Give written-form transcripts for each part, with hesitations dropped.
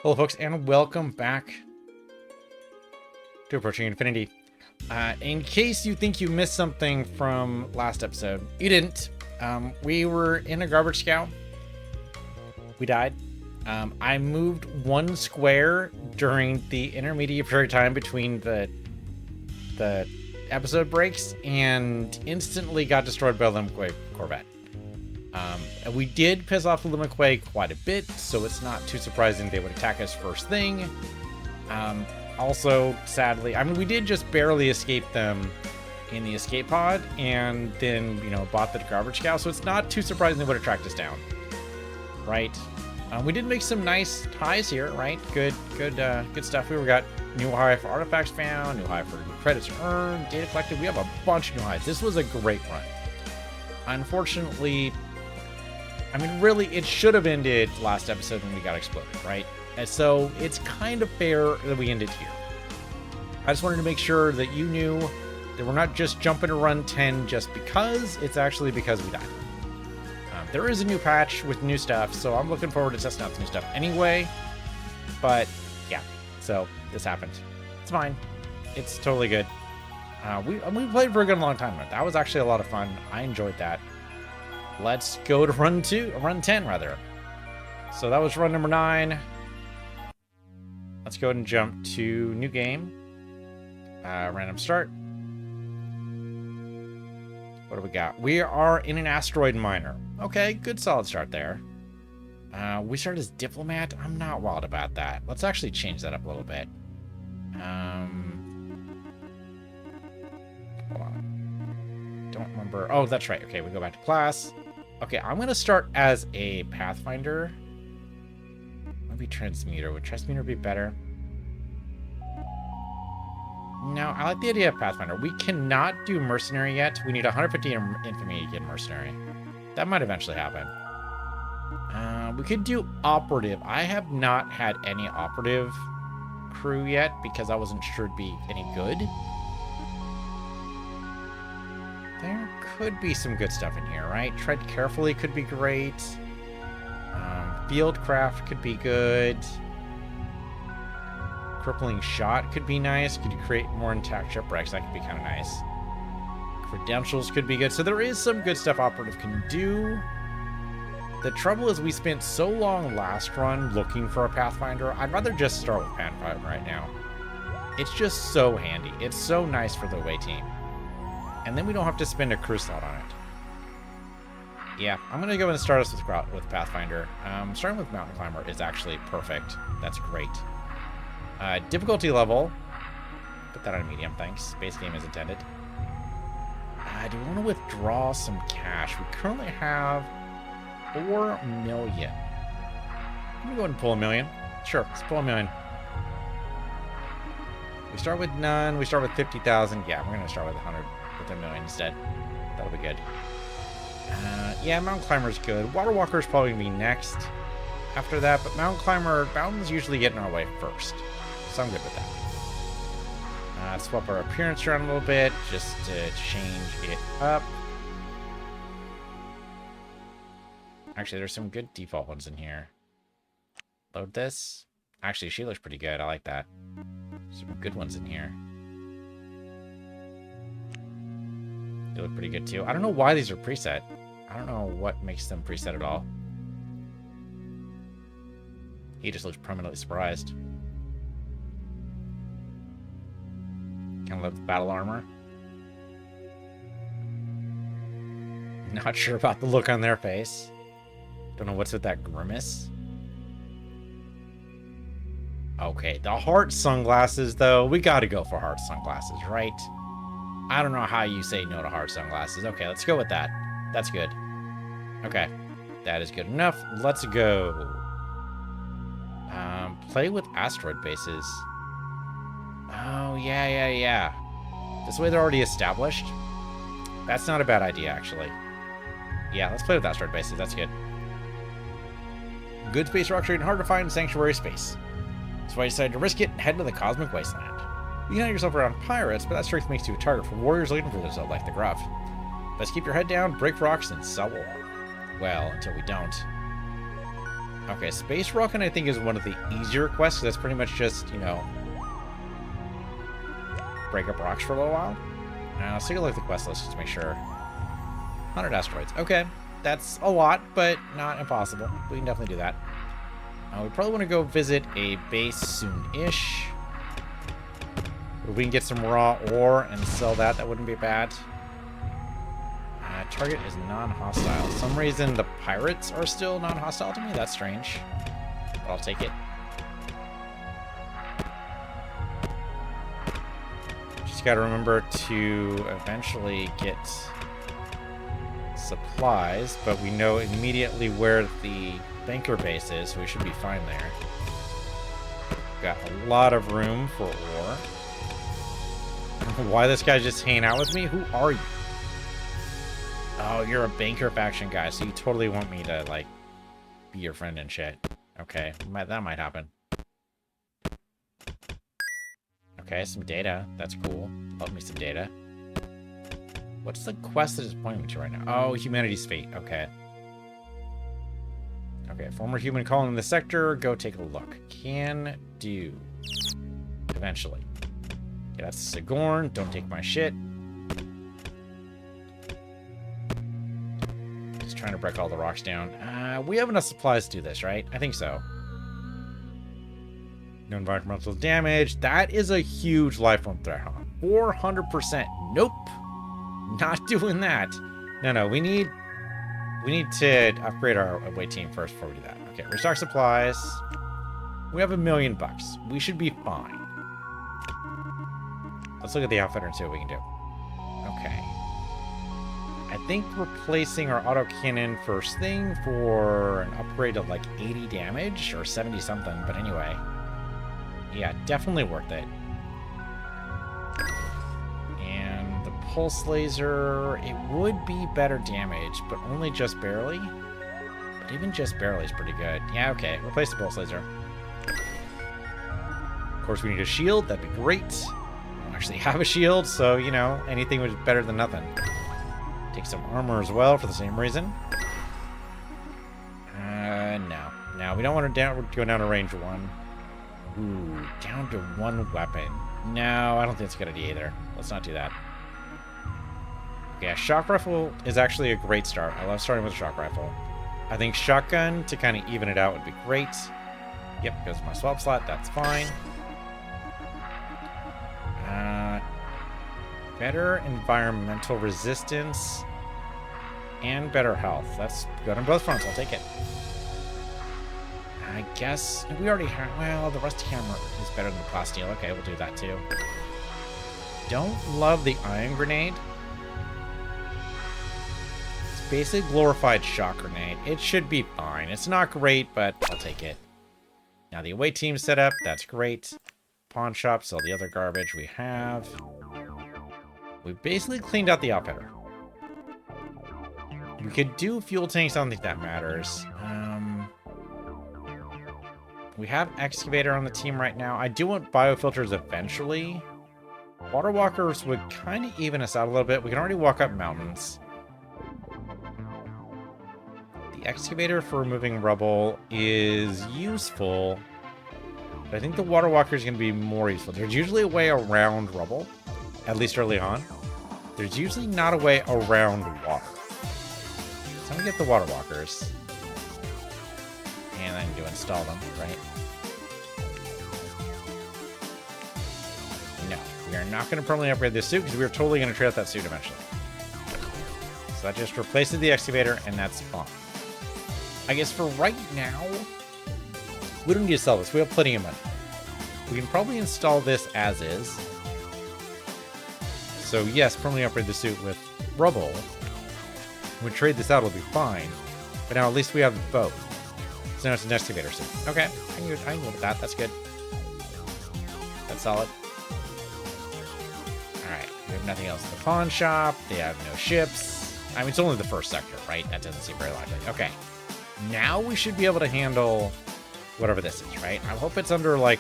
Hello, folks, and welcome back to Approaching Infinity. In case you think you missed something from last episode, you didn't. We were in a garbage scow. We died. I moved one square during the intermediate period of time between the episode breaks and instantly got destroyed by the Limquay Corvette. And we did piss off the Limquay quite a bit, so it's not too surprising they would attack us first thing. Also, sadly, I mean, we did just barely escape them in the escape pod, and then, bought the garbage cow, so it's not too surprising they would have tracked us down. Right? We did make some nice highs here, right? Good stuff. We got new high for artifacts found, new high for credits earned, data collected. We have a bunch of new highs. This was a great run. Unfortunately, I mean, really, it should have ended last episode when we got exploded, right? And so it's kind of fair that we ended here. I just wanted to make sure that you knew that we're not just jumping to run 10 just because, it's actually because we died. There is a new patch with new stuff, so I'm looking forward to testing out the new stuff anyway. But yeah, so this happened. It's fine. It's totally good. We played for a good long time. That was actually a lot of fun. I enjoyed that. Let's go to run 10 rather. So that was run number 9. Let's go ahead and jump to new game. Random start. What do we got? We are in an asteroid miner. Okay, good solid start there. We started as diplomat. I'm not wild about that. Let's actually change that up a little bit. Hold on. Don't remember. Oh, that's right. Okay, we go back to class. Okay, I'm going to start as a Pathfinder. Maybe Transmuter. Would Transmuter be better? No, I like the idea of Pathfinder. We cannot do Mercenary yet. We need 150 Infamy to get Mercenary. That might eventually happen. We could do Operative. I have not had any Operative crew yet because I wasn't sure it'd be any good. There could be some good stuff in here, right? Tread Carefully could be great. Fieldcraft could be good. Crippling Shot could be nice. Could you create more intact shipwrecks? That could be kind of nice. Credentials could be good. So there is some good stuff Operative can do. The trouble is we spent so long last run looking for a Pathfinder. I'd rather just start with Pathfinder right now. It's just so handy. It's so nice for the away team. And then we don't have to spend a crew slot on it. Yeah, I'm going to go and start us with Pathfinder. Starting with Mountain Climber is actually perfect. That's great. Difficulty level. Put that on medium, thanks. Base game is intended. Do we want to withdraw some cash? We currently have 4 million. Let me go ahead and pull 1 million. Sure, let's pull 1 million. We start with none. We start with 50,000. Yeah, we're going to start with 100. With 1 million instead. That'll be good. Yeah, Mountain Climber's good. Water Walker's probably going to be next after that, but Mountains usually get in our way first. So I'm good with that. Swap our appearance around a little bit just to change it up. Actually, there's some good default ones in here. Load this. Actually, she looks pretty good. I like that. Some good ones in here. They look pretty good too. I don't know why these are preset. I don't know what makes them preset at all. He just looks permanently surprised. Kind of love the battle armor. Not sure about the look on their face. Don't know what's with that grimace. Okay, the heart sunglasses though. We gotta go for heart sunglasses, right? I don't know how you say no to heart sunglasses. Okay, let's go with that. That's good. Okay, that is good enough. Let's go. Play with asteroid bases. Oh, yeah. This way they're already established. That's not a bad idea, actually. Yeah, let's play with asteroid bases. That's good. Good space rock trade and hard to find sanctuary space. That's why I decided to risk it and head to the cosmic wasteland. You can hide yourself around pirates, but that strength makes you a target for warriors looking for themselves like the Gruff. Let's keep your head down, break rocks, and sell war. Well, until we don't. Okay, Space Rockin' I think is one of the easier quests. That's pretty much just, you know, break up rocks for a little while. Let's take a look at the quest list just to make sure. 100 asteroids. Okay, that's a lot, but not impossible. We can definitely do that. We probably want to go visit a base soon-ish. If we can get some raw ore and sell that, that wouldn't be bad. Target is non-hostile. For some reason, the pirates are still non-hostile to me. That's strange. But I'll take it. Just got to remember to eventually get supplies, but we know immediately where the banker base is, so we should be fine there. Got a lot of room for ore. Why this guy's just hanging out with me? Who are you? Oh, you're a banker faction guy, so you totally want me to, like, be your friend and shit. Okay, that might happen. Okay, some data. That's cool. Love me some data. What's the quest that is pointing me to right now? Oh, humanity's fate. Okay. Okay, former human calling the sector. Go take a look. Can do. Eventually. Yeah, that's Sigourn. Don't take my shit. Just trying to break all the rocks down. We have enough supplies to do this, right? I think so. No environmental damage. That is a huge life form threat, huh? 400%. Nope. Not doing that. No, we need to upgrade our away team first before we do that. Okay, restock supplies. We have $1 million. We should be fine. Let's look at the outfitter and see what we can do. Okay. I think replacing our autocannon first thing for an upgrade of like 80 damage or 70 something, but anyway. Yeah, definitely worth it. And the pulse laser, it would be better damage, but only just barely. But even just barely is pretty good. Yeah, okay. Replace the pulse laser. Of course, we need a shield. That'd be great. I don't actually have a shield, so, you know, anything was better than nothing. Take some armor as well for the same reason. No. No, we don't want to go down to range 1. Ooh, down to 1 weapon. No, I don't think it's a good idea either. Let's not do that. Yeah, shock rifle is actually a great start. I love starting with a shock rifle. I think shotgun to kind of even it out would be great. Yep, goes to my swap slot. That's fine. Better environmental resistance and better health. That's good on both fronts. I'll take it. I guess we already have. Well, the rusty hammer is better than the plasteel. Okay, we'll do that too. Don't love the ion grenade. It's basically glorified shock grenade. It should be fine. It's not great, but I'll take it. Now the away team set up. That's great. Pawn shop. Sell the other garbage we have. We basically cleaned out the outfitter. We could do fuel tanks. I don't think that matters. We have excavator on the team right now. I do want biofilters eventually. Water walkers would kind of even us out a little bit. We can already walk up mountains. The excavator for removing rubble is useful, but I think the water walker is going to be more useful. There's usually a way around rubble, at least early on. There's usually not a way around water. So I'm going to get the water walkers. And then to install them, right? No, we are not going to permanently upgrade this suit because we are totally going to trade out that suit eventually. So that just replaces the excavator, and that's fine. I guess for right now, we don't need to sell this. We have plenty of money. We can probably install this as is. So yes, permanently upgrade the suit with rubble. When we trade this out, it'll be fine. But now at least we have both. So now it's an excavator suit. Okay, I can go with that. That's good. That's solid. Alright, we have nothing else in the pawn shop. They have no ships. I mean, it's only the first sector, right? That doesn't seem very likely. Okay. Now we should be able to handle whatever this is, right? I hope it's under, like,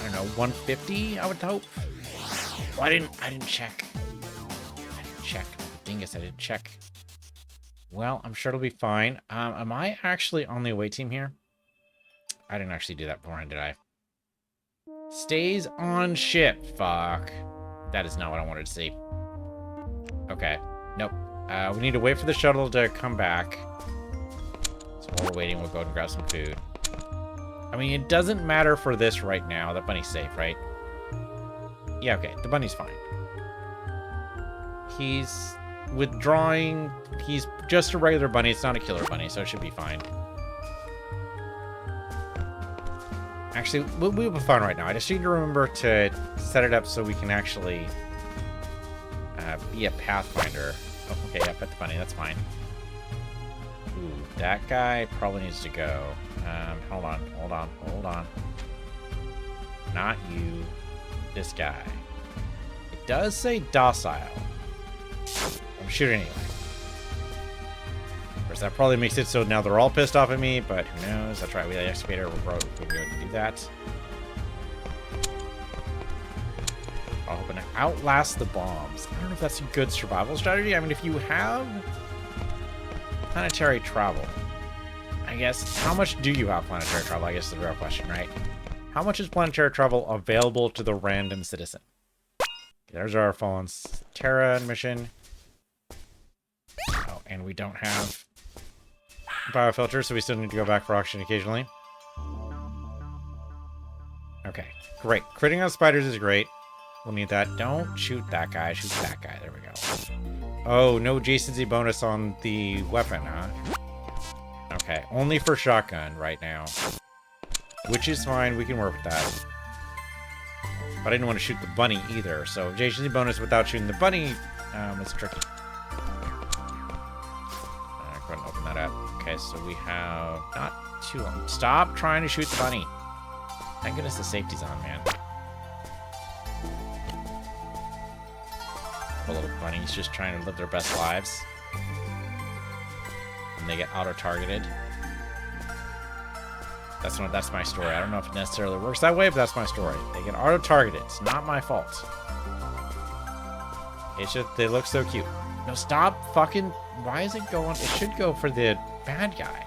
I don't know, 150, I would hope. Oh, I didn't check. I didn't check. Dingus, I didn't check. Well, I'm sure it'll be fine. Am I actually on the away team here? I didn't actually do that beforehand, did I? Stays on ship. Fuck. That is not what I wanted to see. Okay. Nope. We need to wait for the shuttle to come back. So while we're waiting, we'll go and grab some food. I mean, it doesn't matter for this right now. That bunny's safe, right? Yeah, okay. The bunny's fine. He's withdrawing. He's just a regular bunny. It's not a killer bunny, so it should be fine. Actually, we'll be fine right now. I just need to remember to set it up so we can actually be a pathfinder. Oh, okay, yeah, pet the bunny. That's fine. Ooh, that guy probably needs to go. Hold on. Not you. This guy. It does say docile. I'm shooting anyway. Of course, that probably makes it so now they're all pissed off at me, but who knows? That's right, we have the excavator. We're going to do that. I'm hoping to outlast the bombs. I don't know if that's a good survival strategy. I mean, if you have planetary travel, I guess, how much do you have planetary travel? I guess is the real question, right? How much is planetary travel available to the random citizen? There's our fallen Terra mission. Oh, and we don't have biofilter, so we still need to go back for auction occasionally. Okay, great. Critting on spiders is great. We'll need that. Don't shoot that guy. Shoot that guy. There we go. Oh, no adjacency bonus on the weapon, huh? Okay, only for shotgun right now. Which is fine. We can work with that. But I didn't want to shoot the bunny either, so adjacency bonus without shooting the bunny is tricky. Go ahead and open that up. Okay, so we have not too long. Stop trying to shoot the bunny. Thank goodness the safety's on, man. The little bunnies just trying to live their best lives. And they get auto-targeted. That's my story. I don't know if it necessarily works that way, but that's my story. They get auto-targeted. It's not my fault. It's just they look so cute. No, stop fucking... Why is it going... It should go for the bad guy.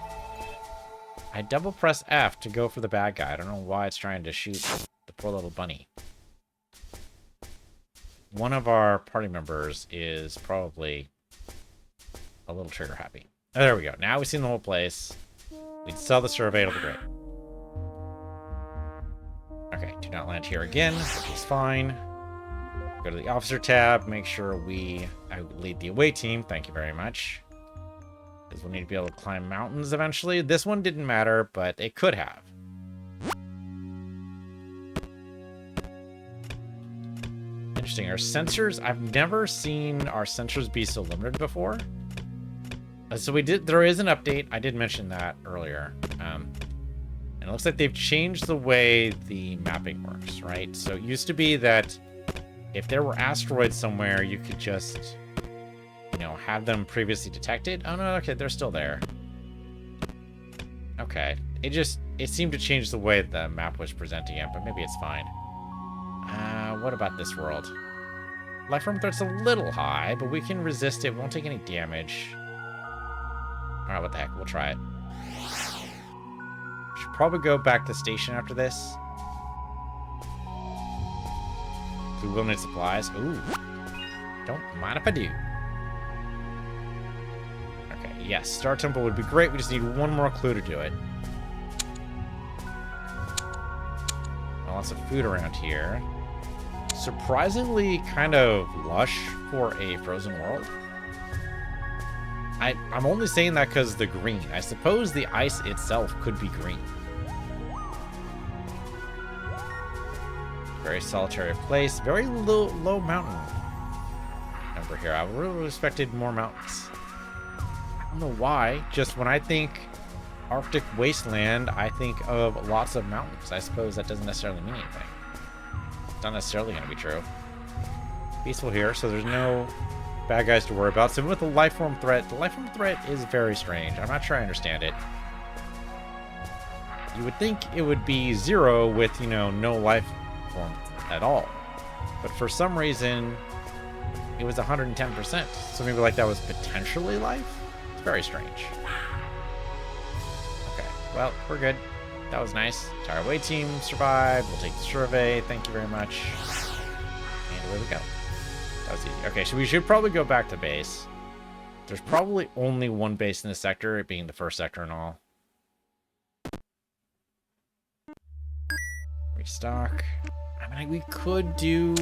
I double press F to go for the bad guy. I don't know why it's trying to shoot the poor little bunny. One of our party members is probably a little trigger happy. Oh, there we go. Now we've seen the whole place. We'd sell the survey. It'll be great. Okay, do not land here again, which is fine. Go to the officer tab. Make sure I lead the away team. Thank you very much. Because we'll need to be able to climb mountains eventually. This one didn't matter, but it could have. Interesting. Our sensors, I've never seen our sensors be so limited before. So there is an update. I did mention that earlier. And it looks like they've changed the way the mapping works, right? So it used to be that if there were asteroids somewhere, you could just, have them previously detected. Oh, no, okay, they're still there. Okay. It seemed to change the way the map was presenting it, but maybe it's fine. What about this world? Lifeform threat's a little high, but we can resist it. We won't take any damage. Alright, what the heck? We'll try it. Should probably go back to the station after this. We will need supplies. Ooh. Don't mind if I do. Okay, yes. Star Temple would be great. We just need one more clue to do it. Lots of food around here. Surprisingly kind of lush for a frozen world. I'm only saying that because the green. I suppose the ice itself could be green. Very solitary place. Very low mountain number here. I really expected more mountains. I don't know why. Just when I think Arctic wasteland, I think of lots of mountains. I suppose that doesn't necessarily mean anything. It's not necessarily going to be true. Peaceful here, so there's no bad guys to worry about. So with the lifeform threat, the lifeform threat is very strange. I'm not sure I understand it. You would think it would be 0 with, no life form at all. But for some reason, it was 110%. So maybe like that was potentially life? It's very strange. Okay, well, we're good. That was nice. Entire away team survived. We'll take the survey. Thank you very much. And away we go. That was easy. Okay, so we should probably go back to base. There's probably only one base in this sector, it being the first sector and all. Restock. I mean, we could do...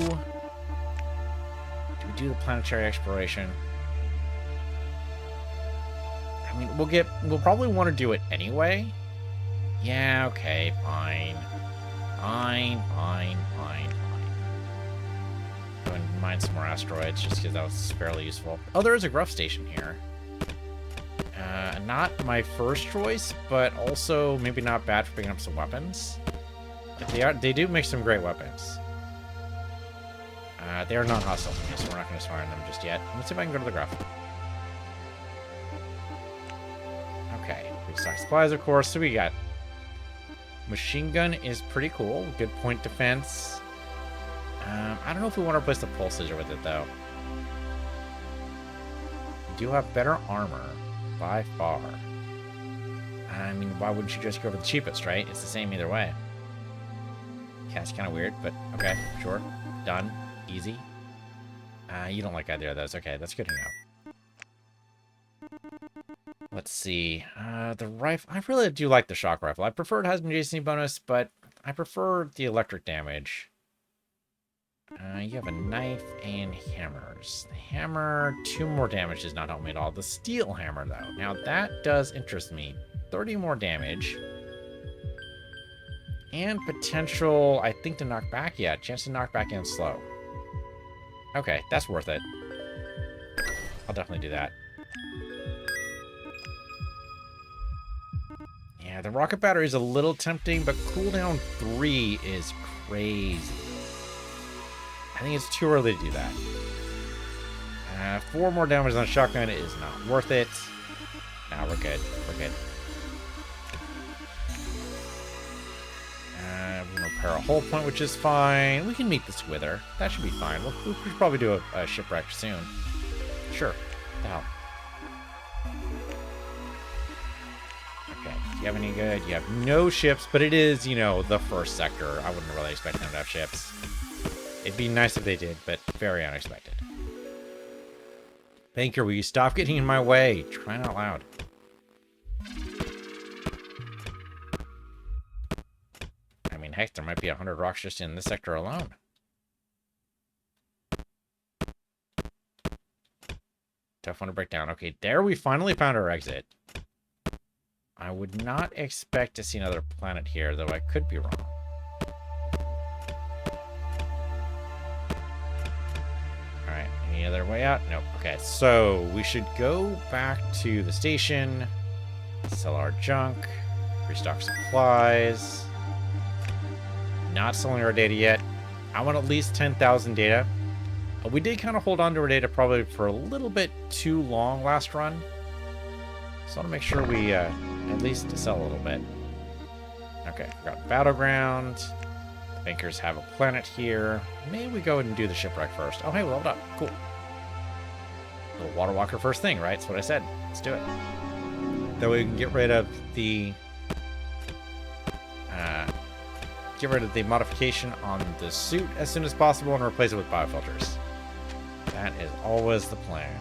Do we do the planetary exploration? I mean, we'll probably want to do it anyway. Yeah, okay, fine. Fine. Go and mine some more asteroids, just because that was fairly useful. Oh, there is a Gruff station here. Not my first choice, but also maybe not bad for picking up some weapons. They do make some great weapons. They are not hostile to me, so we're not going to fire them just yet. Let's see if I can go to the Gruff. Okay, restock supplies, of course. So we got machine gun is pretty cool. Good point defense. I don't know if we want to replace the pulsager with it, though. We do have better armor, by far. I mean, why wouldn't you just go for the cheapest, right? It's the same either way. Yeah, it's kind of weird, but okay, sure. Done. Easy. You don't like either of those. Okay, that's good to know. Let's see. The rifle. I really do like the shock rifle. I prefer it has an adjacency bonus, but I prefer the electric damage. You have a knife and hammers. The hammer, 2 more damage does not help me at all. The steel hammer, though. Now, that does interest me. 30 more damage. And potential, I think, to knock back. Yeah, chance to knock back in slow. Okay, that's worth it. I'll definitely do that. Yeah, the rocket battery is a little tempting, but cooldown 3 is crazy. I think it's too early to do that. 4 more damage on the shotgun is not worth it. Nah, we're good. We're good. We can repair a hull point, which is fine. We can meet this wither. That should be fine. We could probably do a shipwreck soon. Sure. What the hell? Okay. Do you have any good? You have no ships, but it is, you know, the first sector. I wouldn't really expect them to have ships. It'd be nice if they did, but very unexpected. Banker, will you stop getting in my way? Trying out loud. I mean, heck, there might be 100 rocks just in this sector alone. Tough one to break down. Okay, there we finally found our exit. I would not expect to see another planet here, though I could be wrong. Alright, any other way out? Nope. Okay, so we should go back to the station, sell our junk, restock supplies. Not selling our data yet. I want at least 10,000 data. We did kind of hold on to our data probably for a little bit too long last run. So I want to make sure we at least sell a little bit. Okay, we got Battleground. The bankers have a planet here. Maybe we go ahead and do the shipwreck first. Oh, hey, we leveled up. Cool. Little water walker first thing, right? That's what I said. Let's do it. That way we can get rid of the... get rid of the modification on the suit as soon as possible and replace it with biofilters. That is always the plan.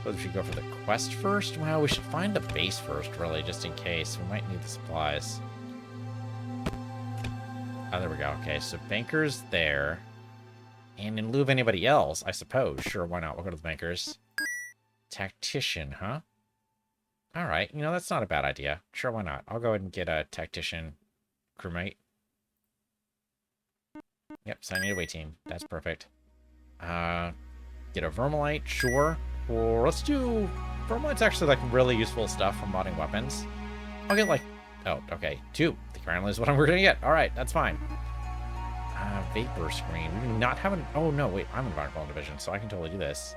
Whether we should go for the quest first? Well, we should find the base first, really, just in case. We might need the supplies. Oh, there we go. Okay, so bankers there. And in lieu of anybody else, I suppose. Sure, why not? We'll go to the bankers. Tactician, huh? Alright, you know, that's not a bad idea. Sure, why not? I'll go ahead and get a tactician crewmate. Yep, signing away team. That's perfect. Get a Vermalite, sure. Or let's do... Vermalite's actually, like, really useful stuff for modding weapons. I'll get, like... Oh, okay. 2. The currently is what we're gonna get. Alright, that's fine. Vapor screen. We do not have an... Oh, no, wait. I'm environmental division, so I can totally do this.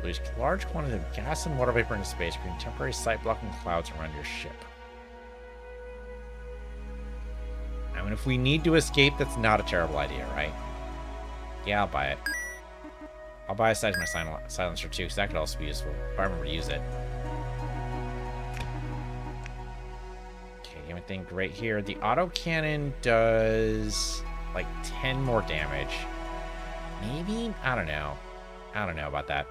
Release large quantities of gas and water vapor into space, creating temporary sight-blocking clouds around your ship. I mean, if we need to escape, that's not a terrible idea, right? Yeah, I'll buy it. I'll buy a Seismic Silencer too, because that could also be useful if I remember to use it. anything great here. The autocannon does like 10 more damage. Maybe? I don't know. I don't know about that.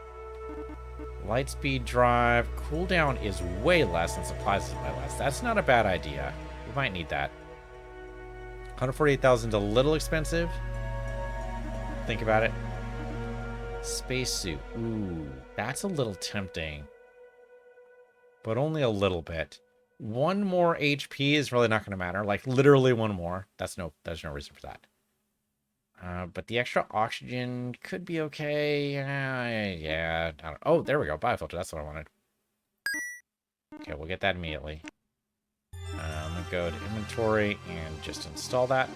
Lightspeed drive. Cooldown is way less and supplies is way less. That's not a bad idea. We might need that. 148,000 is a little expensive. Think about it. Spacesuit. Ooh, that's a little tempting. But only a little bit. One more HP is really not going to matter. Like, literally one more. There's no reason for that. But the extra oxygen could be okay. Yeah. Oh, there we go. Biofilter. That's what I wanted. Okay, we'll get that immediately. I'm going to go to inventory and just install that.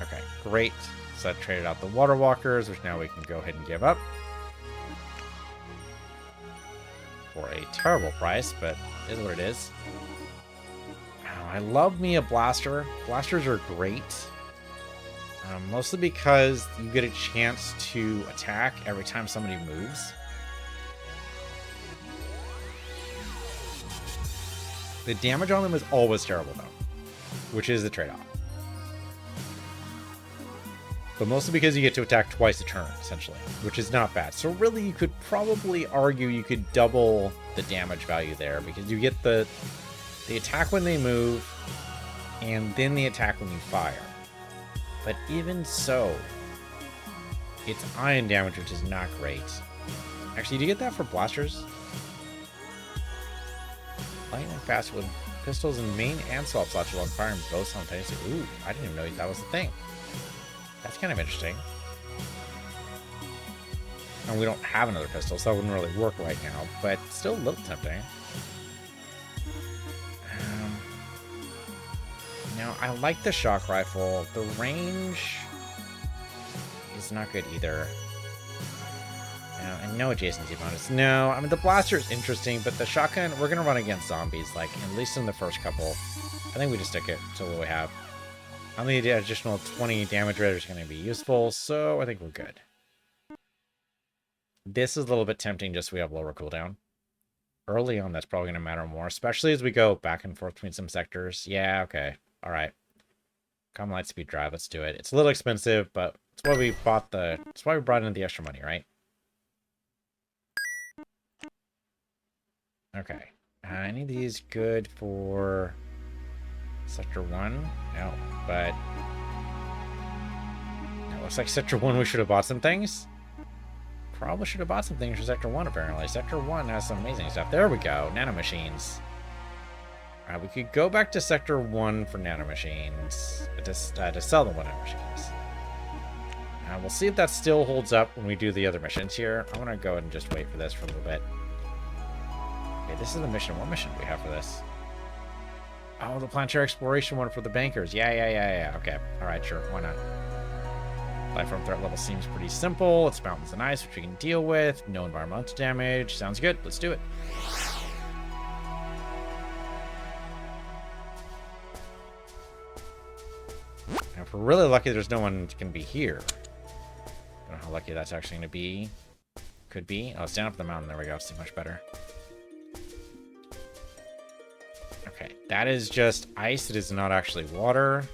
Okay, great. So that traded out the water walkers, which now we can go ahead and give up. For a terrible price, but it is what it is. Oh, I love me a blaster. Blasters are great. Mostly because you get a chance to attack every time somebody moves. The damage on them is always terrible, though, which is the trade-off. But mostly because you get to attack twice a turn, essentially, which is not bad. So really, you could probably argue you could double the damage value there, because you get the attack when they move, and then the attack when you fire. But even so, it's ion damage, which is not great. Actually, do you get that for blasters? Lightning fast with pistols and main and assault slots while firing both simultaneously. Ooh, I didn't even know that was a thing. That's kind of interesting. And we don't have another pistol, so that wouldn't really work right now, but still a little tempting. Now, I like the shock rifle. The range is not good either. And no adjacency bonus. No, I mean, the blaster is interesting, but the shotgun, we're going to run against zombies, like, at least in the first couple. I think we just stick it to what we have. Only the additional 20 damage rate is going to be useful, so I think we're good. This is a little bit tempting just so we have lower cooldown. Early on, that's probably going to matter more, especially as we go back and forth between some sectors. Yeah, okay. All right. Come Lightspeed drive, let's do it. It's a little expensive, but it's why we bought it's why we brought in the extra money, right? Okay. Any of these good for Sector 1? No, but it looks like Sector 1 we should have bought some things. Probably should have bought some things for Sector 1, apparently. Sector 1 has some amazing stuff. There we go. Nanomachines. Alright, we could go back to Sector 1 for nanomachines. To sell the nanomachines. We'll see if that still holds up when we do the other missions here. I'm going to go ahead and just wait for this for a little bit. Okay, this is the mission. What mission do we have for this? Oh, the planetary exploration one for the bankers. Yeah. Okay. Alright, sure. Why not? Life from threat level seems pretty simple. It's mountains and ice, which we can deal with. No environmental damage. Sounds good. Let's do it. Now, if we're really lucky, there's no one going to be here. I don't know how lucky that's actually going to be. Could be. Oh, it's down up the mountain. There we go. See, much better. Okay, that is just ice. It is not actually water.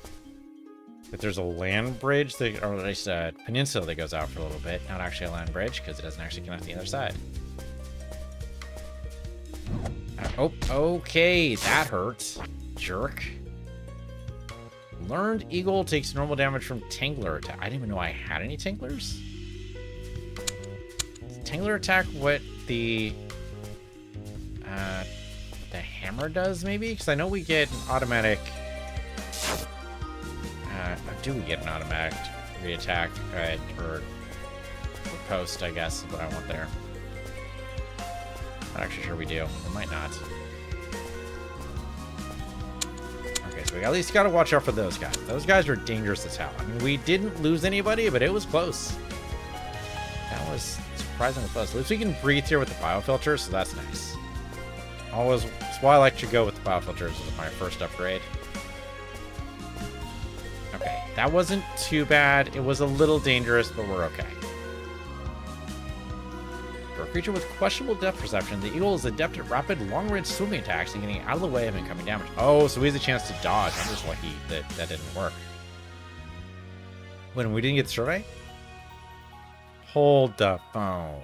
But there's a land bridge, or at least a peninsula that goes out for a little bit. Not actually a land bridge, because it doesn't actually connect to the other side. Oh, okay, that hurts. Jerk. Learned Eagle takes normal damage from Tangler attack. I didn't even know I had any Tanglers. Tangler attack what the hammer does, maybe? Because I know we get an automatic... do we get an automatic re-attack? Or post, I guess, is what I want there. Not actually sure we do. We might not. Okay, so we at least got to watch out for those guys. Those guys are dangerous as hell. I mean, we didn't lose anybody, but it was close. That was surprisingly close. At least we can breathe here with the biofilter, so that's nice. That's why I like to go with the biofilters as my first upgrade. Okay, that wasn't too bad. It was a little dangerous, but we're okay. We're creature with questionable depth perception. The eagle is adept at rapid, long-range swimming attacks and getting out of the way of incoming damage. Oh, so he has a chance to dodge. I'm just lucky that that didn't work. When we didn't get the survey? Hold the phone.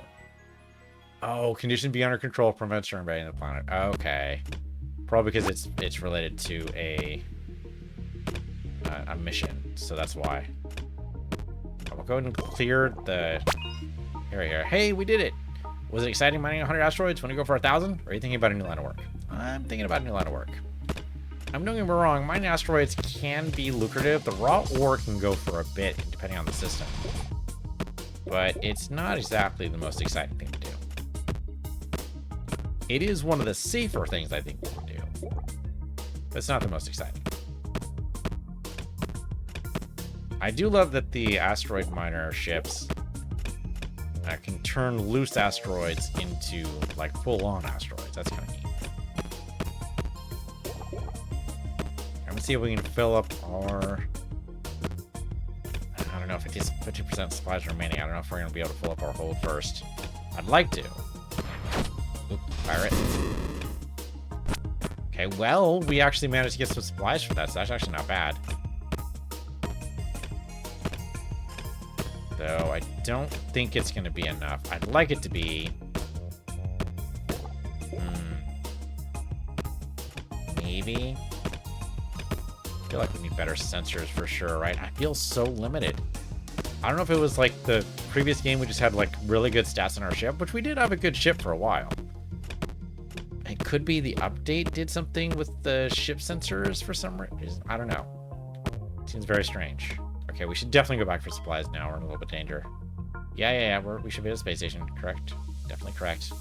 Oh, condition be under control prevents her invading the planet. Okay. Probably because it's related to a mission, so that's why. We'll go ahead and clear the area here. Hey, we did it! Was it exciting mining 100 asteroids? Want to go for 1,000? Or are you thinking about a new line of work? I'm thinking about a new line of work. I'm don't get me wrong, mining asteroids can be lucrative. The raw ore can go for a bit, depending on the system. But it's not exactly the most exciting thing to do. It is one of the safer things I think we can do. But it's not the most exciting. I do love that the asteroid miner ships can turn loose asteroids into, like, full-on asteroids. That's kind of neat. I'm gonna see if we can fill up our... I don't know if it gets 50% supplies remaining. I don't know if we're gonna be able to fill up our hold first. I'd like to. Oop, pirate. Okay, well, we actually managed to get some supplies for that, so that's actually not bad. Though I don't think it's going to be enough. I'd like it to be. Maybe. I feel like we need better sensors for sure, right? I feel so limited. I don't know if it was like the previous game we just had like really good stats on our ship, which we did have a good ship for a while. It could be the update did something with the ship sensors for some reason. I don't know. Seems very strange. Okay, we should definitely go back for supplies now. We're in a little bit of danger. Yeah. We should be at a space station. Correct. Definitely correct.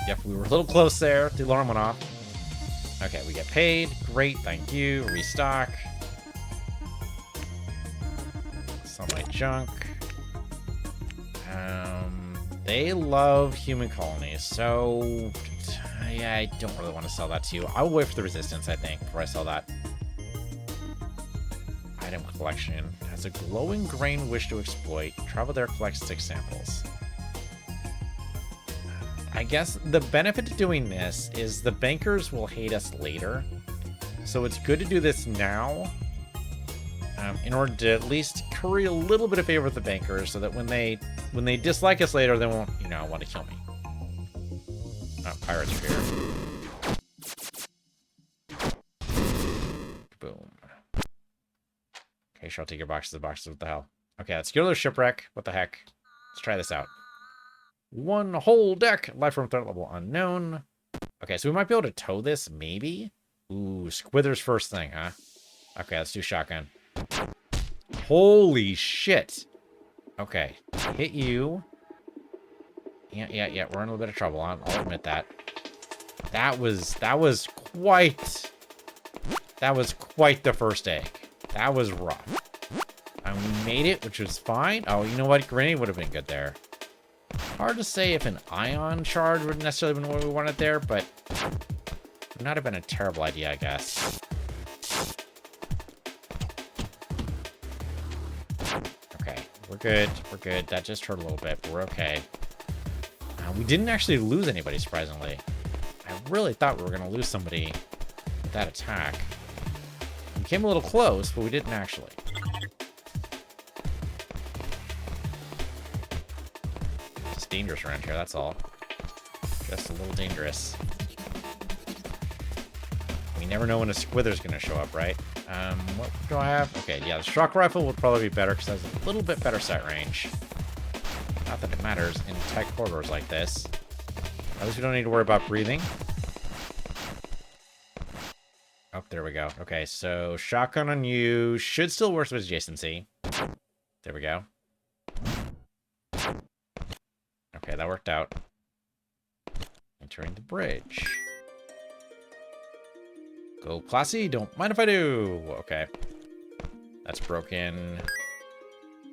Yep, we were a little close there. The alarm went off. Okay, we get paid. Great, thank you. Restock. Sell my junk. They love human colonies, so... yeah, I don't really want to sell that to you. I will wait for the resistance, I think, before I sell that. Item collection. Has a glowing grain wish to exploit. Travel there, collect 6 samples. I guess the benefit to doing this is the bankers will hate us later. So it's good to do this now. In order to at least curry a little bit of favor with the bankers so that when they dislike us later, they won't, you know, want to kill me. Oh, pirates are here. Boom. Okay, sure, I'll take your boxes. The boxes, what the hell? Okay, let's go to the shipwreck. What the heck? Let's try this out. One whole deck. Life from threat level unknown. Okay, so we might be able to tow this, maybe? Ooh, Squither's first thing, huh? Okay, let's do shotgun. Holy shit. Okay, hit you. Yeah, we're in a little bit of trouble. I'll admit that. That was quite the first egg. That was rough. And we made it, which was fine. Oh, you know what? Grenade would have been good there. Hard to say if an ion charge would necessarily been what we wanted there, but would not have been a terrible idea, I guess. Okay, we're good. We're good. That just hurt a little bit, but we're okay. We didn't actually lose anybody, surprisingly. I really thought we were going to lose somebody with that attack. We came a little close, but we didn't actually. It's just dangerous around here, that's all. Just a little dangerous. We never know when a Squither's going to show up, right? What do I have? Okay, yeah, the shock rifle would probably be better because it has a little bit better sight range. Not that it matters in tight corridors like this. At least we don't need to worry about breathing. Oh, there we go. Okay, so shotgun on you should still work with adjacency. There we go. Okay, that worked out. Entering the bridge. Go classy, don't mind if I do. Okay. That's broken.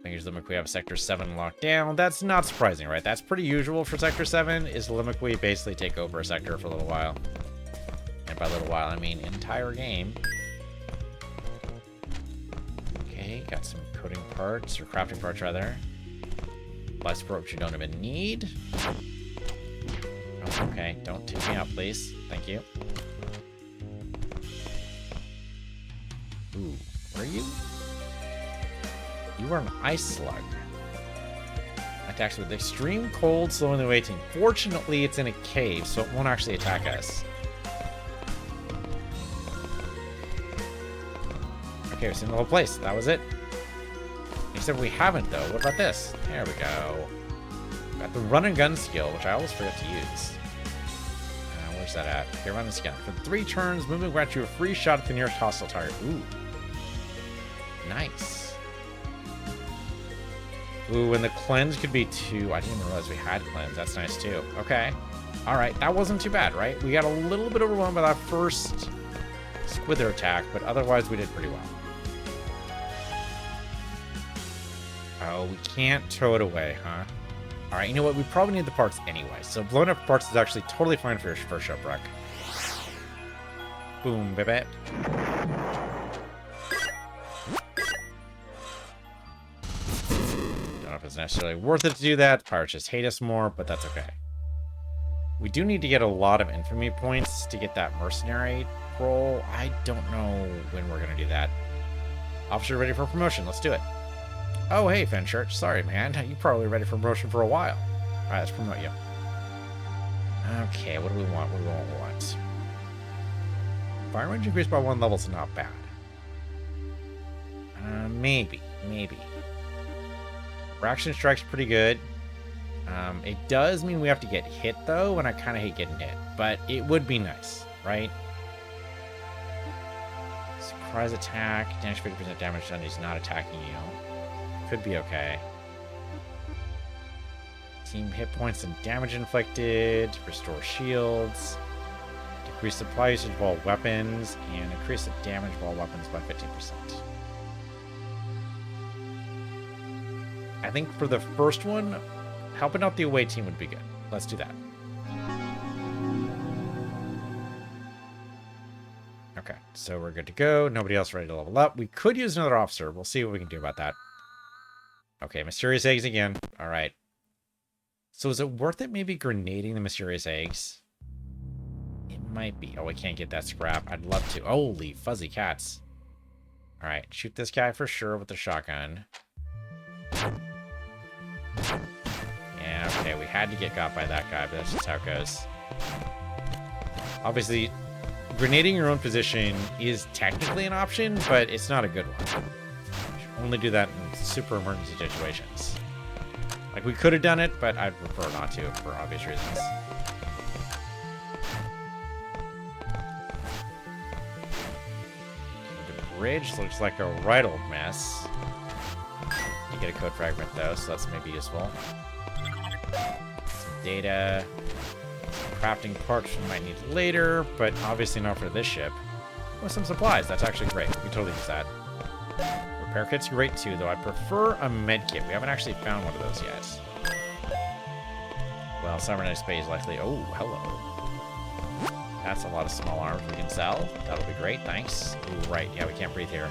Fingers Limerick, have Sector 7 locked down. That's not surprising, right? That's pretty usual for Sector 7, is Limerick basically take over a sector for a little while. And by a little while, I mean entire game. Okay, got some coding parts, or crafting parts rather. Life support, which you don't even need. Oh, okay, don't take me out, please. Thank you. Ooh, what are you? You are an ice slug. Attacks with extreme cold, slowing the waiting. Fortunately, it's in a cave, so it won't actually attack us. Okay, we've seen the whole place. That was it. Except we haven't, though. What about this? There we go. Got the run and gun skill, which I always forget to use. Where's that at? Okay, run and gun. For 3 turns, movement grants you a free shot at the nearest hostile target. Ooh. Nice. Ooh, and the cleanse could be 2. I didn't even realize we had cleanse. That's nice, too. Okay. Alright, that wasn't too bad, right? We got a little bit overwhelmed by that first squither attack, but otherwise we did pretty well. Oh, we can't tow it away, huh? Alright, you know what? We probably need the parts anyway, so blowing up parts is actually totally fine for your first shipwreck. Boom, baby. Don't know if it's necessarily worth it to do that. Pirates just hate us more, but that's okay. We do need to get a lot of infamy points to get that mercenary role. I don't know when we're going to do that. Officer ready for promotion. Let's do it. Oh, hey, Fenchurch. Sorry, man. You're probably ready for promotion for a while. All right, let's promote you. Okay, what do we want? What do we want? Fire range increased by 1 level is not bad. Maybe. Fraction strike's pretty good. It does mean we have to get hit, though, and I kind of hate getting hit. But it would be nice, right? Surprise attack. Damage 50% damage done. He's not attacking you. Could be okay. Team hit points and damage inflicted. Restore shields. Decrease supply usage of all weapons. And increase the damage of all weapons by 15%. I think for the first one, helping out the away team would be good. Let's do that. Okay, so we're good to go. Nobody else ready to level up. We could use another officer. We'll see what we can do about that. Okay, mysterious eggs again. All right. So is it worth it maybe grenading the mysterious eggs? It might be. Oh, I can't get that scrap. I'd love to. Holy fuzzy cats. All right, shoot this guy for sure with the shotgun. Yeah, okay, we had to get got by that guy, but that's just how it goes. Obviously, grenading your own position is technically an option, but it's not a good one. Only do that in super emergency situations. Like, we could have done it, but I'd prefer not to for obvious reasons. The bridge looks like a right old mess. You get a code fragment, though, so that's maybe useful. Some data. Some crafting parts we might need later, but obviously not for this ship. With some supplies, that's actually great. We can totally use that. Repair kit's great too, though I prefer a med kit. We haven't actually found one of those yet. Well, cybernetic space likely. Oh, hello. That's a lot of small arms we can sell. That'll be great, thanks. Ooh, right, yeah, we can't breathe here.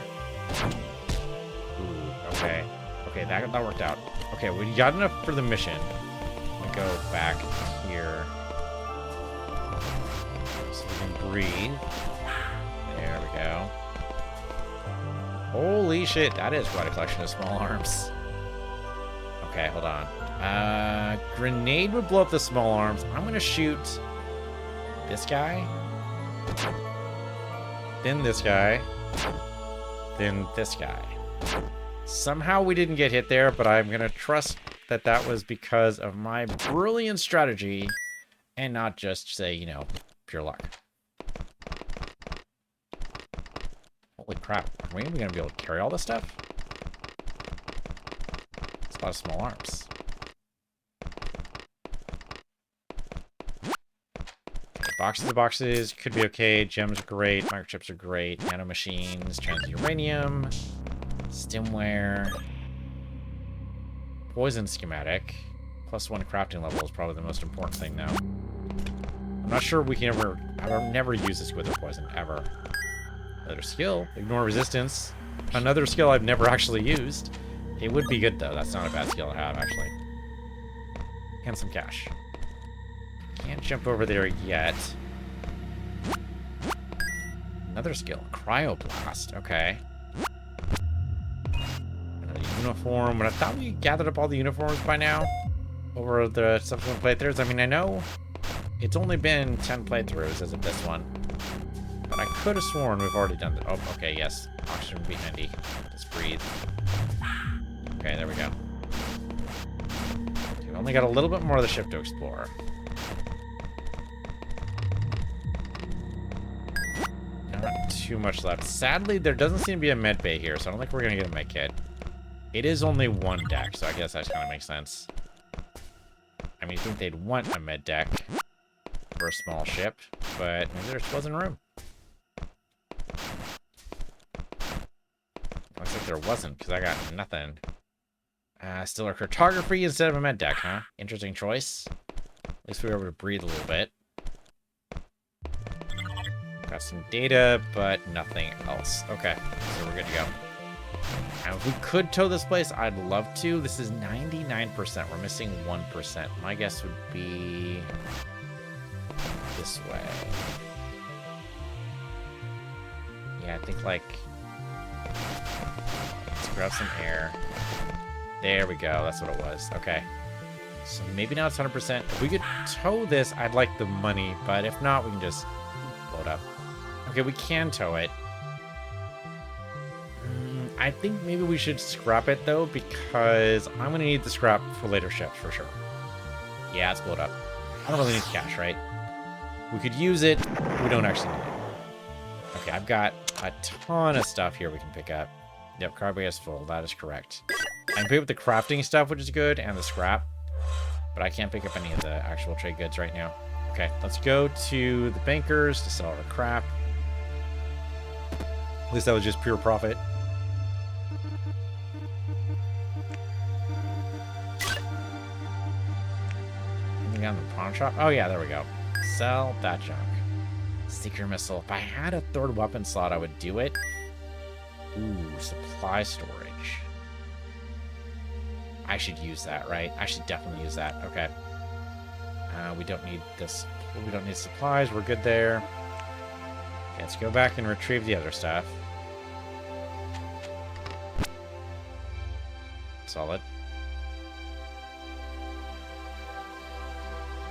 Ooh, okay. Okay, that worked out. Okay, we got enough for the mission. We go back here. So we can breathe. There we go. Holy shit, that is quite a collection of small arms. Okay, hold on. Grenade would blow up the small arms. I'm gonna shoot this guy. Then this guy. Then this guy. Somehow we didn't get hit there, but I'm gonna trust that that was because of my brilliant strategy and not just, say, you know, pure luck. Holy crap. Are we going to be able to carry all this stuff? It's a lot of small arms. Boxes to boxes. Could be okay. Gems are great. Microchips are great. Nano machines. Transit uranium. Stimware. Poison schematic. +1 crafting level is probably the most important thing now. I'm not sure we can ever... I've never used this with a poison, ever. Another skill. Ignore resistance. Another skill I've never actually used. It would be good, though. That's not a bad skill to have, actually. And some cash. Can't jump over there yet. Another skill. Cryoblast. Okay. Another uniform. But I thought we gathered up all the uniforms by now. Over the subsequent playthroughs. I mean, I know it's only been 10 playthroughs as of this one. But I could have sworn we've already done that. Oh, okay, yes. Oxygen would be handy. Just breathe. Okay, there we go. We've only got a little bit more of the ship to explore. Not too much left. Sadly, there doesn't seem to be a med bay here, so I don't think we're going to get a med kit. It is only one deck, so I guess that kind of makes sense. I mean, you think they'd want a med deck for a small ship, but maybe there just wasn't room. Looks like there wasn't, because I got nothing. Still a cartography instead of a med deck, huh? Interesting choice. At least we were able to breathe a little bit. Got some data, but nothing else. Okay, so we're good to go. Now, if we could tow this place, I'd love to. This is 99%. We're missing 1%. My guess would be this way. Yeah, I think, like... Let's grab some air. There we go. That's what it was. Okay. So maybe now it's 100%. If we could tow this, I'd like the money. But if not, we can just blow it up. Okay, we can tow it. I think maybe we should scrap it, though, because I'm going to need the scrap for later ships, for sure. Yeah, let's blow it up. I don't really need cash, right? We could use it. We don't actually need it. Okay, I've got a ton of stuff here we can pick up. Yep, carbon is full. That is correct. I can pick up the crafting stuff, which is good, and the scrap. But I can't pick up any of the actual trade goods right now. Okay, let's go to the bankers to sell our crap. At least that was just pure profit. Anything on the pawn shop? Oh, yeah, there we go. Sell that junk. Seeker missile. If I had a third weapon slot, I would do it. Ooh, supply storage. I should use that, right? I should definitely use that. Okay. We don't need this. We don't need supplies. We're good there. Okay, let's go back and retrieve the other stuff. Solid.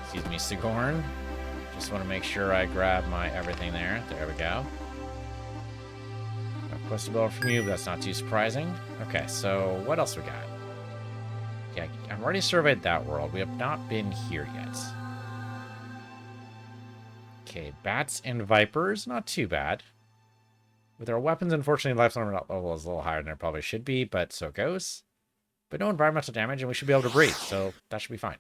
Excuse me, Sigourn. Just want to make sure I grab my everything there. There we go. A quest ability from you, but that's not too surprising. Okay, so what else we got? Yeah, I've already surveyed that world. We have not been here yet. Okay, bats and vipers, not too bad. With our weapons, unfortunately, life level is a little higher than it probably should be, but so it goes. But no environmental damage, and we should be able to breathe, so that should be fine.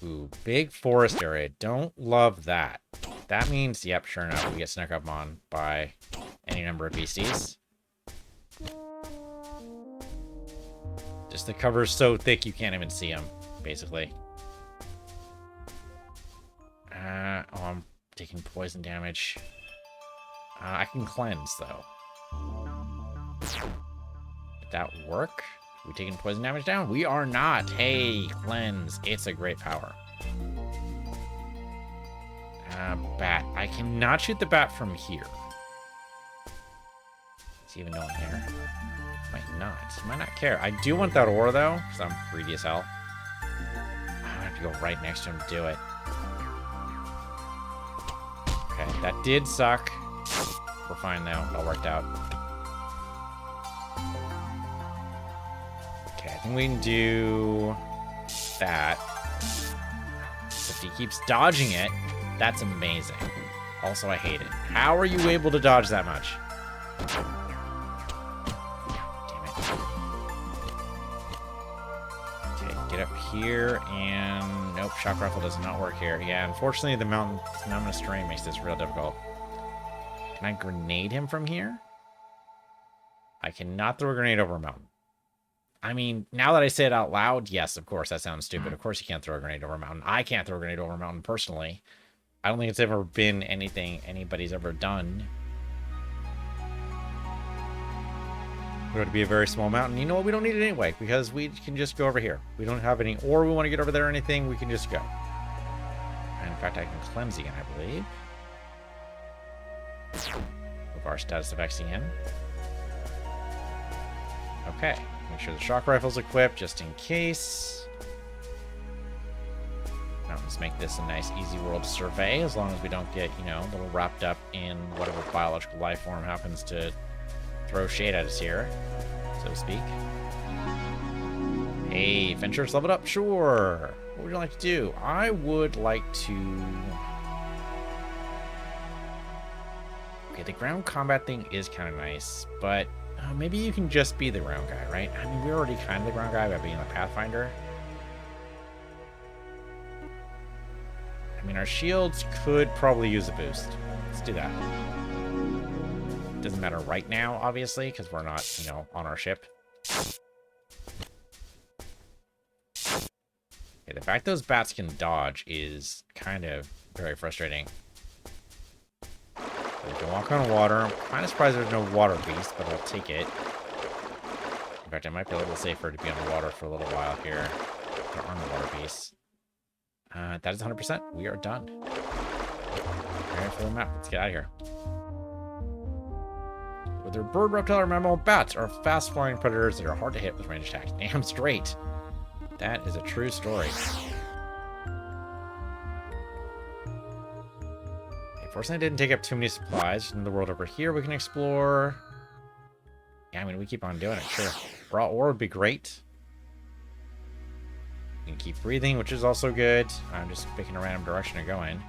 Ooh, big forest area. Don't love that. That means, yep, sure enough, we get snuck up on by any number of beasties. Just the cover's so thick you can't even see them, basically. Oh, I'm taking poison damage. I can cleanse, though. Did that work? Are we taking poison damage down? We are not. Hey, cleanse. It's a great power. Bat. I cannot shoot the bat from here. Is he even down here? Might not. He might not care. I do want that ore, though, because I'm greedy as hell. I have to go right next to him to do it. Okay, that did suck. We're fine now. It all worked out. Okay, I think we can do that. If he keeps dodging it, that's amazing. Also, I hate it. How are you able to dodge that much? Get up here, and nope, shock rifle does not work here. Yeah, unfortunately, the mountainous terrain makes this real difficult. Can I grenade him from here? I cannot throw a grenade over a mountain. I mean, now that I say it out loud, yes, of course, that sounds stupid. Of course you can't throw a grenade over a mountain. I can't throw a grenade over a mountain personally. I don't think it's ever been anything anybody's ever done. Going to be a very small mountain. You know what? We don't need it anyway, because we can just go over here. We don't have any ore we want to get over there or anything. We can just go. And in fact, I can cleanse again, I believe. With our status of XEN. Okay. Make sure the shock rifle's equipped, just in case. Now, let's make this a nice, easy world to survey, as long as we don't get, you know, a little wrapped up in whatever biological life form happens to throw shade at us here, so to speak. Hey, Fincher's leveled up? Sure. What would you like to do? I would like to... Okay, the ground combat thing is kind of nice, but maybe you can just be the ground guy, right? I mean, we're already kind of the ground guy by being the Pathfinder. I mean, our shields could probably use a boost. Let's do that. Doesn't matter right now, obviously, because we're not, you know, on our ship. Okay, the fact those bats can dodge is kind of very frustrating. We can walk on water. I'm kind of surprised there's no water beast, but I'll take it. In fact, it might be a little safer to be on the water for a little while here. There are no water beasts. That is 100%. We are done. Preparing for the map. Let's get out of here. Whether bird, reptile, or mammal, bats are fast-flying predators that are hard to hit with range attacks. Damn straight. That is a true story. Fortunately, I didn't take up too many supplies. In the world over here, we can explore. Yeah, I mean, we keep on doing it, sure. Raw ore would be great. We can keep breathing, which is also good. I'm just picking a random direction to go in.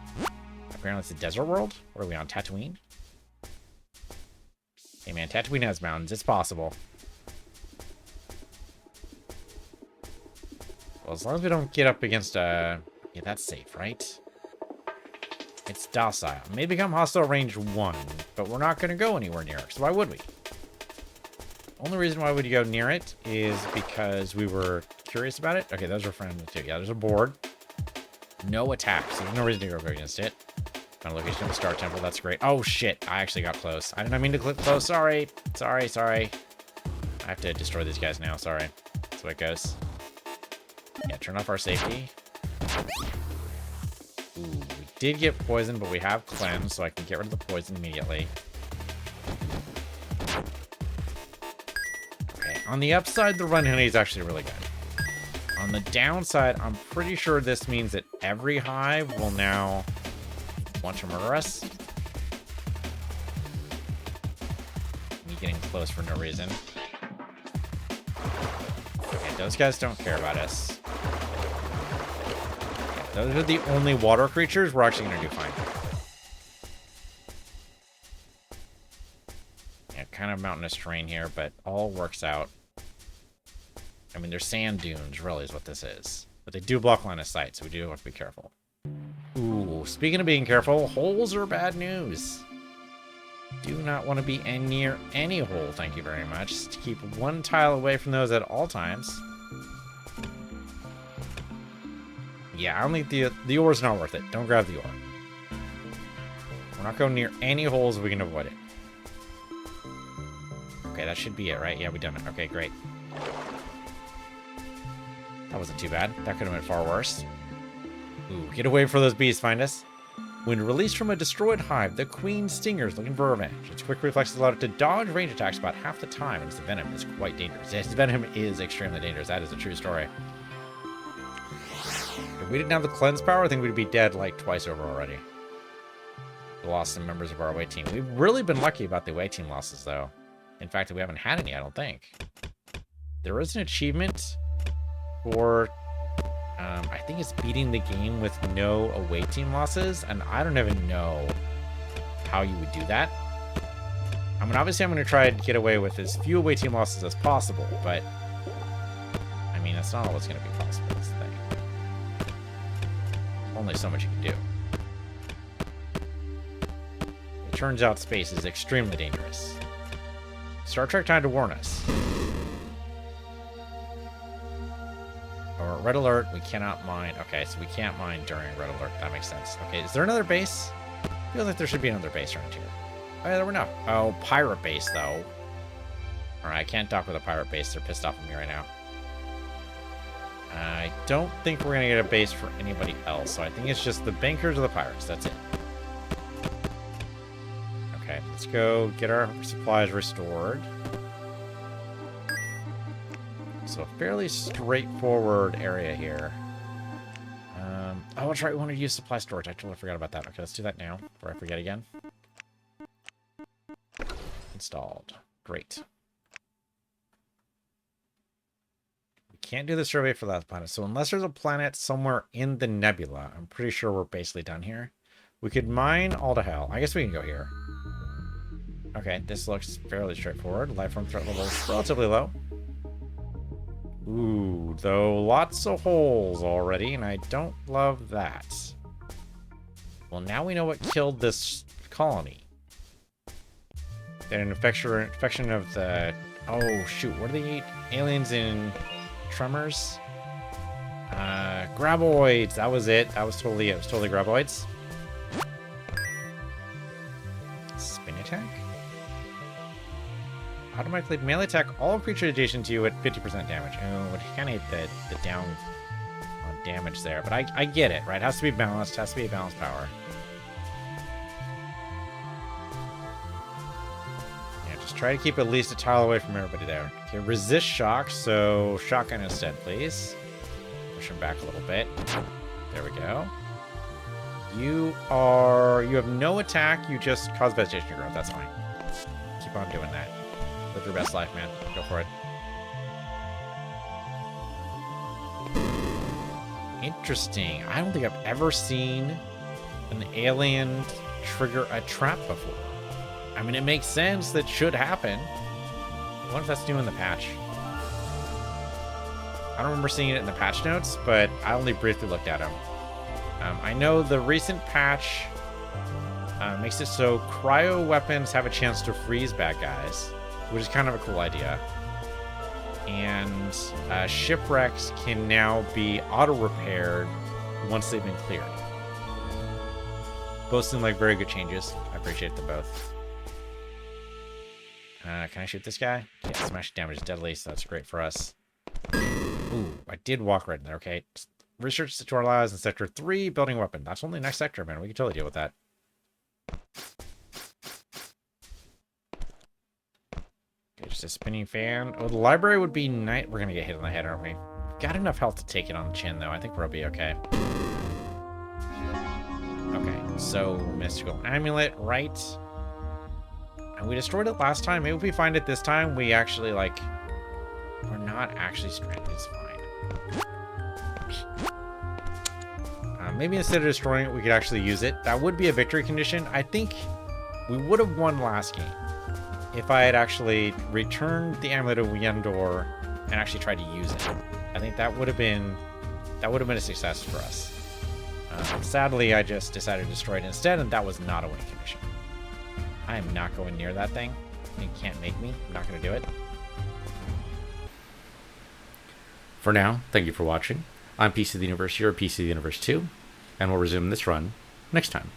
Apparently, it's a desert world. What are we on, Tatooine? Hey, man, Tatooine has mountains. It's possible. Well, as long as we don't get up against a... Yeah, that's safe, right? It's docile. May become hostile range 1, but we're not going to go anywhere near it, so why would we? Only reason why would you go near it is because we were curious about it. Okay, those are friendly too. Yeah, there's a board. No attacks, so there's no reason to go against it. Found a location of the Star Temple. That's great. Oh, shit. I actually got close. I did not mean to click close. Sorry. Sorry. I have to destroy these guys now. Sorry. That's the way it goes. Yeah, turn off our safety. Ooh, we did get poisoned, but we have cleansed, so I can get rid of the poison immediately. Okay, on the upside, the run honey is actually really good. On the downside, I'm pretty sure this means that every hive will now want to murder us. Me getting close for no reason. Okay, those guys don't care about us. Those are the only water creatures. We're actually going to do fine. Yeah, kind of mountainous terrain here, but all works out. I mean, they're sand dunes, really, is what this is. But they do block line of sight, so we do have to be careful. Ooh, speaking of being careful, holes are bad news. Do not want to be near any hole, thank you very much. Just keep one tile away from those at all times. Yeah, I don't think the ore is not worth it. Don't grab the ore. We're not going near any holes if we can avoid it. Okay, that should be it, right? Yeah, we done it. Okay, great. That wasn't too bad. That could have been far worse. Ooh, get away before those bees find us. When released from a destroyed hive, the queen stinger is looking for revenge. Its quick reflexes allow it to dodge range attacks about half the time, and its venom is quite dangerous. Its venom is extremely dangerous. That is a true story. If we didn't have the cleanse power, I think we'd be dead like twice over already. We lost some members of our away team. We've really been lucky about the away team losses, though. In fact, we haven't had any, I don't think. There is an achievement for, I think it's beating the game with no away team losses, and I don't even know how you would do that. I mean, obviously I'm going to try to get away with as few away team losses as possible, but I mean, that's not always going to be possible. That's the thing. Only so much you can do. It turns out space is extremely dangerous. Star Trek tried to warn us. Or red alert, we cannot mine. Okay, so we can't mine during red alert. That makes sense. Okay, is there another base? Feels like there should be another base around here. Oh, yeah, there were no. Oh, pirate base, though. Alright, I can't dock with a pirate base. They're pissed off at me right now. I don't think we're going to get a base for anybody else, so I think it's just the bankers or the pirates. That's it. Okay, let's go get our supplies restored. So a fairly straightforward area here. Oh, that's right. We wanted to use supply storage. I totally forgot about that. Okay, let's do that now before I forget again. Installed. Great. We can't do the survey for that planet. So unless there's a planet somewhere in the nebula, I'm pretty sure we're basically done here. We could mine all to hell. I guess we can go here. Okay, this looks fairly straightforward. Lifeform threat level is relatively low. Ooh, though lots of holes already, and I don't love that. Well, now we know what killed this colony. They had an infection of the... Oh, shoot, what do they eat? Aliens in Tremors? Graboids, that was it. That was totally it. It was totally Graboids. Spin attack? Automatically melee attack all creatures adjacent to you at 50% damage. Oh, I kind of hate the down on damage there, but I get it, right? It has to be balanced. It has to be a balanced power. Yeah, just try to keep at least a tile away from everybody there. Okay, resist shock, so shotgun instead, please. Push him back a little bit. There we go. You have no attack. You just cause vegetation to grow. That's fine. Keep on doing that. Live your best life, man. Go for it. Interesting. I don't think I've ever seen an alien trigger a trap before. I mean, it makes sense. That should happen. I wonder if that's new in the patch. I don't remember seeing it in the patch notes, but I only briefly looked at them. I know the recent patch makes it so cryo weapons have a chance to freeze bad guys, which is kind of a cool idea. And shipwrecks can now be auto-repaired once they've been cleared. Both seem like very good changes. I appreciate them both. Can I shoot this guy? Yeah, smash damage is deadly, so that's great for us. Ooh, I did walk right in there. Okay. Research to our allies in Sector 3, building weapon. That's only next sector, man. We can totally deal with that. Okay, just a spinning fan. Oh, the library would be nice. We're going to get hit on the head, aren't we? Got enough health to take it on the chin, though. I think we'll be okay. Okay, so mystical amulet, right? And we destroyed it last time. Maybe if we find it this time, we actually, like... We're not actually stranded. It's fine. Maybe instead of destroying it, we could actually use it. That would be a victory condition. I think we would have won last game if I had actually returned the amulet of Yendor and actually tried to use it. I think that would have been a success for us. Sadly, I just decided to destroy it instead, and that was not a winning condition. I am not going near that thing. You can't make me. I'm not going to do it. For now, thank you for watching. I'm Piece of the Universe, you're Piece of the Universe 2, and we'll resume this run next time.